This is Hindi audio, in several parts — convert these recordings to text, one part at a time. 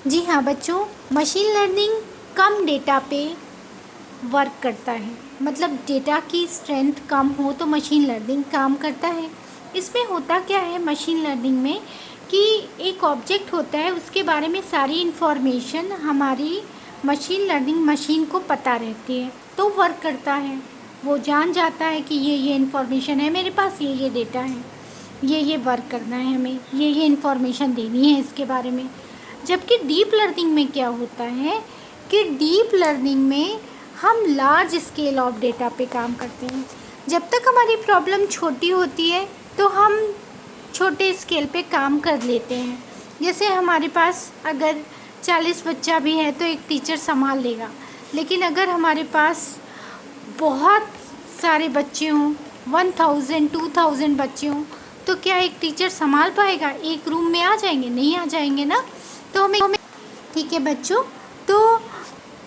जी हाँ बच्चों, मशीन लर्निंग कम डेटा पे वर्क करता है। मतलब डेटा की स्ट्रेंथ कम हो तो मशीन लर्निंग काम करता है। इसमें होता क्या है मशीन लर्निंग में कि एक ऑब्जेक्ट होता है, उसके बारे में सारी इन्फॉर्मेशन हमारी मशीन लर्निंग मशीन को पता रहती है, तो वर्क करता है। वो जान जाता है कि ये इन्फॉर्मेशन है मेरे पास, ये डेटा है, ये वर्क करना है, हमें ये इन्फॉर्मेशन देनी है इसके बारे में। जबकि डीप लर्निंग में क्या होता है कि डीप लर्निंग में हम लार्ज स्केल ऑफ डेटा पे काम करते हैं। जब तक हमारी प्रॉब्लम छोटी होती है तो हम छोटे स्केल पे काम कर लेते हैं। जैसे हमारे पास अगर 40 बच्चा भी है तो एक टीचर संभाल लेगा, लेकिन अगर हमारे पास बहुत सारे बच्चे हों, 1000 2000 बच्चे हों, तो क्या एक टीचर संभाल पाएगा? एक रूम में आ जाएंगे? नहीं आ जाएंगे ना। तो हमें ठीक है बच्चों, तो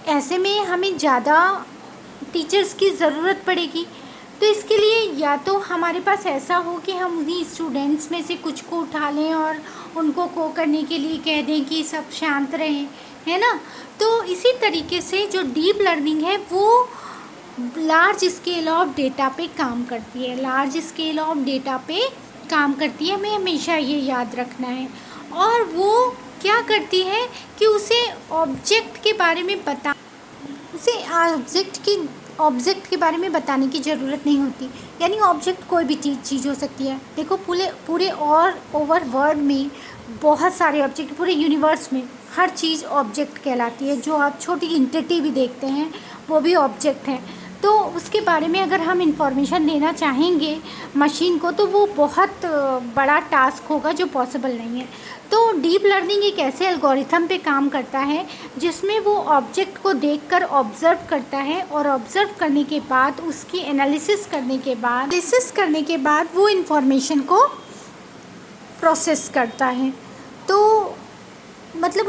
ऐसे में हमें ज़्यादा टीचर्स की ज़रूरत पड़ेगी। तो इसके लिए या तो हमारे पास ऐसा हो कि हम उन्हीं स्टूडेंट्स में से कुछ को उठा लें और उनको को करने के लिए कह दें कि सब शांत रहें, है ना। तो इसी तरीके से जो डीप लर्निंग है वो लार्ज स्केल ऑफ डेटा पे काम करती है, लार्ज स्केल ऑफ डेटा पे काम करती है। हमें हमेशा ये याद रखना है। और वो क्या करती है कि उसे ऑब्जेक्ट के बारे में ऑब्जेक्ट के बारे में बताने की ज़रूरत नहीं होती। यानी ऑब्जेक्ट कोई भी चीज़ हो सकती है। देखो पूरे और ओवर वर्ल्ड में बहुत सारे ऑब्जेक्ट, पूरे यूनिवर्स में हर चीज़ ऑब्जेक्ट कहलाती है। जो आप छोटी एंटिटी भी देखते हैं वो भी ऑब्जेक्ट है। तो उसके बारे में अगर हम इंफॉर्मेशन देना चाहेंगे मशीन को तो वो बहुत बड़ा टास्क होगा जो पॉसिबल नहीं है। तो डीप लर्निंग एक ऐसे एल्गोरिथम पे काम करता है जिसमें वो ऑब्जेक्ट को देखकर ऑब्ज़र्व करता है और ऑब्ज़र्व करने के बाद उसकी एनालिसिस करने के बाद वो इन्फॉर्मेशन को प्रोसेस करता है। तो मतलब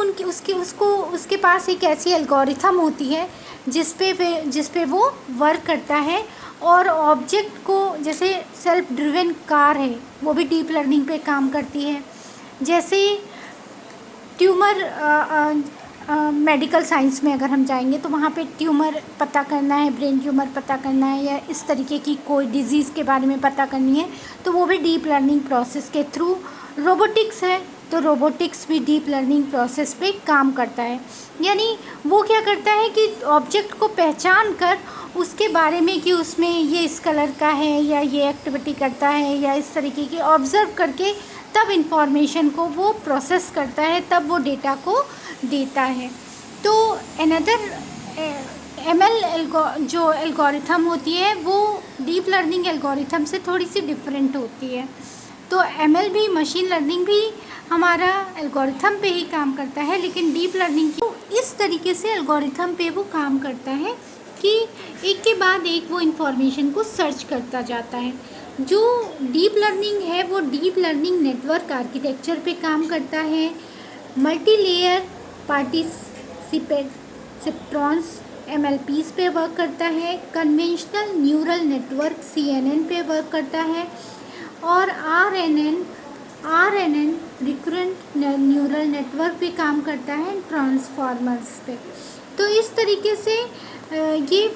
उसके पास एक ऐसी एल्गोरिथम होती है जिस पे वो वर्क करता है। और ऑब्जेक्ट को, जैसे सेल्फ ड्रिवन कार है वो भी डीप लर्निंग पे काम करती है। जैसे ट्यूमर मेडिकल साइंस में अगर हम जाएंगे तो वहाँ पे ट्यूमर पता करना है, ब्रेन ट्यूमर पता करना है या इस तरीके की कोई डिज़ीज़ के बारे में पता करनी है तो वो भी डीप लर्निंग प्रोसेस के थ्रू। रोबोटिक्स है तो रोबोटिक्स भी डीप लर्निंग प्रोसेस पे काम करता है। यानी वो क्या करता है कि ऑब्जेक्ट को पहचान कर उसके बारे में कि उसमें ये इस कलर का है या ये एक्टिविटी करता है या इस तरीके की ऑब्ज़र्व करके तब इंफॉर्मेशन को वो प्रोसेस करता है, तब वो डेटा को देता है। तो अनदर जो एल्गोरिथम होती है वो डीप लर्निंग एल्गोरिथम से थोड़ी सी डिफरेंट होती है। तो एमएल भी, मशीन लर्निंग भी हमारा एल्गोरिथम पे ही काम करता है, लेकिन डीप लर्निंग तो इस तरीके से एल्गोरिथम पे वो काम करता है कि एक के बाद एक वो इन्फॉर्मेशन को सर्च करता जाता है। जो डीप लर्निंग है वो डीप लर्निंग नेटवर्क आर्किटेक्चर पे काम करता है, मल्टी लेयर पार्टिसिपेट्रॉन्स MLPs पे वर्क करता है, कन्वेंशनल न्यूरल नेटवर्क CNN पे वर्क करता है और RNN रिकरेंट न्यूरल नेटवर्क पे काम करता है, ट्रांसफॉर्मर्स पे। तो इस तरीके से ये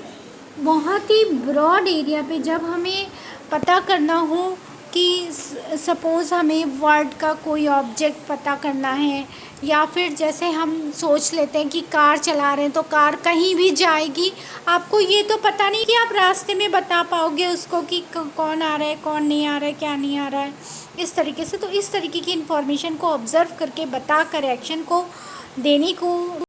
बहुत ही ब्रॉड एरिया पे जब हमें पता करना हो कि सपोज़ हमें वर्ड का कोई ऑब्जेक्ट पता करना है, या फिर जैसे हम सोच लेते हैं कि कार चला रहे हैं तो कार कहीं भी जाएगी, आपको ये तो पता नहीं कि आप रास्ते में बता पाओगे उसको कि कौन आ रहा है, कौन नहीं आ रहा है, क्या नहीं आ रहा है, इस तरीके से। तो इस तरीके की इन्फॉर्मेशन को ऑब्ज़र्व करके बता कर एक्शन को देने को